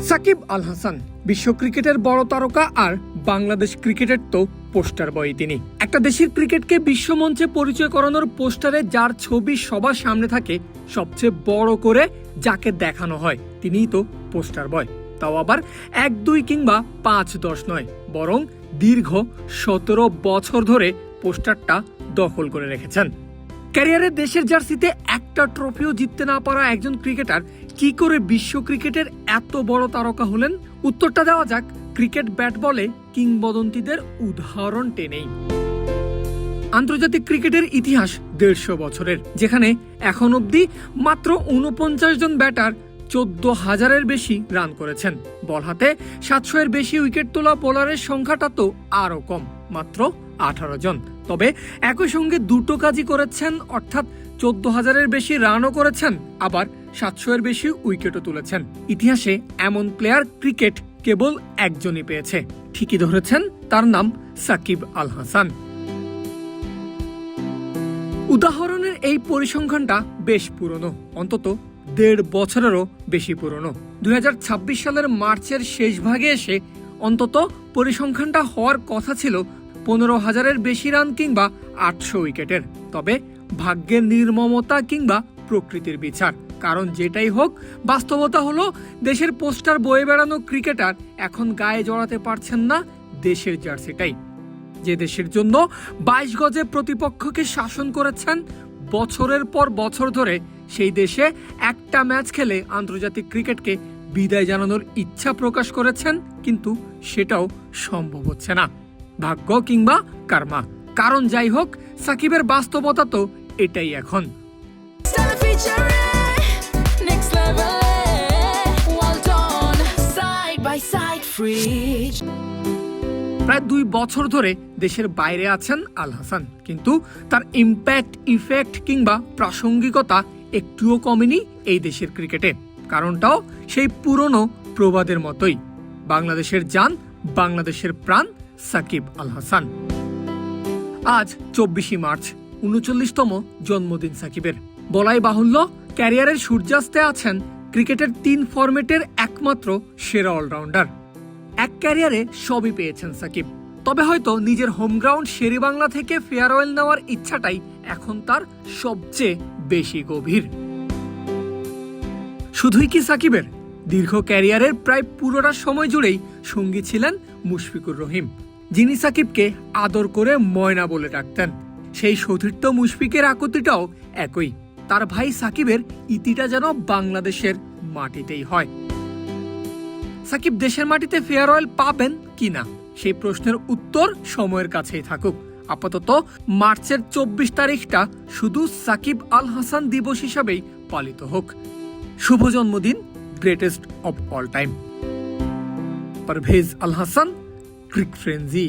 সাকিব আল হাসান বিশ্ব ক্রিকেটের বড় তারকা আর বাংলাদেশ ক্রিকেটের তো পোস্টার বয়। তিনি একটা দেশের ক্রিকেটকে বিশ্বমঞ্চে পরিচয় করানোর পোস্টারে যার ছবি সবার সামনে থাকে, সবচেয়ে বড় করে যাকে দেখানো হয় তিনিই তো পোস্টার বয়। তাও আবার 1-2 কিংবা 5-10 নয়, বরং দীর্ঘ 17 বছর ধরে পোস্টারটা দখল করে রেখেছেন। ক্যারিয়ারে দেশের জার্সিতে একটা ট্রফিও জিততে না পারা একজন ক্রিকেটার কি করে বিশ্ব ক্রিকেটের এত বড় তারকা হলেন? উত্তরটা দেওয়া যাক ক্রিকেট ব্যাট বলে কিংবদন্তিদের উদাহরণ টেনেই। আন্তর্জাতিক ক্রিকেটের ইতিহাস 150 বছরের, যেখানে এখন অব্দি মাত্র 49 জন ব্যাটার 14,000-এর বেশি রান করেছেন। বল হাতে 700-এর বেশি উইকেট তোলা বোলারের সংখ্যাটা তো আরও কম, মাত্র 18 জন। তবে একই সঙ্গে দুটো কাজই করেছেন, অর্থাৎ 14,000-এর বেশি রানও করেছেন, আবার 700-এর বেশি উইকেটও তুলেছেন। ইতিহাসে এমন প্লেয়ার ক্রিকেট কেবল একজনই পেয়েছে, ঠিকই ধরেছেন, তার নাম সাকিব আল হাসান। উদাহরণের এই পরিসংখ্যানটা বেশ পুরনো, অন্তত 1.5 বছরেরও বেশি পুরনো। 2026 সালের মার্চের শেষ ভাগে এসে অন্তত পরিসংখ্যানটা হওয়ার কথা ছিল 15,000-এর বেশি রান কিংবা 800 উইকেটের। তবে ভাগ্যের নির্মমতা কিংবা প্রকৃতির বিচার, কারণ যেটাই হোক, বাস্তবতা হলো দেশের পোস্টার বয়ে বেড়ানো ক্রিকেটার এখন গায়ে জড়াতে পারছেন না দেশের জার্সিটাই। যে দেশের জন্য 22 গজে প্রতিপক্ষকে শাসন করেছেন বছরের পর বছর ধরে, সেই দেশে একটা ম্যাচ খেলে আন্তর্জাতিক ক্রিকেটকে বিদায় জানানোর ইচ্ছা প্রকাশ করেছেন, কিন্তু সেটাও সম্ভব হচ্ছে না। ভাগ্য কিংবা কার্মা, কারণ যাই হোক, সাকিবের বাস্তবতা তো এটাই এখন। প্রায় 2 বছর ধরে দেশের বাইরে আছেন আল হাসান, কিন্তু তার ইম্প্যাক্ট, ইফেক্ট কিংবা প্রাসঙ্গিকতা একটুও কমেনি এই দেশের ক্রিকেটে। কারণটাও সেই পুরনো প্রবাদের মতোই, বাংলাদেশের জান, বাংলাদেশের প্রাণ সাকিব আল হাসান। আজ 24 মার্চ, 39তম জন্মদিন সাকিবের। বলাই বাহুল্য, ক্যারিয়ারের সূর্যাস্তে আছেন ক্রিকেটের 3 ফরম্যাটের একমাত্র সেরা অলরাউন্ডার। এক ক্যারিয়ারে সবই পেয়েছেন সাকিব, তবে হয়তো নিজের হোম গ্রাউন্ড শেরেবাংলা থেকে ফেয়ারওয়েল নেওয়ার ইচ্ছাটাই এখন তার সবচেয়ে বেশি গভীর। শুধুই কি সাকিবের? দীর্ঘ ক্যারিয়ারের প্রায় পুরোটা সময় জুড়েই সঙ্গী ছিলেন মুশফিকুর রহিম, যিনি সাকিবকে আদর করে ময়না বলে ডাকতেন। সেই সতীর্থ মুশফিকের আকুতিটাও একই, তার ভাই সাকিবের ইতিটা যেন বাংলাদেশের মাটিতেই হয়। সাকিব দেশের মাটিতে ফেয়ারওয়েল পাবেন কিনা, সেই প্রশ্নের উত্তর সময়ের কাছেই থাকুক। আপাতত মার্চের 24 তারিখটা শুধু সাকিব আল হাসান দিবস হিসাবেই পালিত হোক। শুভ জন্মদিন greatest of all time. Parvez Al Hasan, crick frenzy.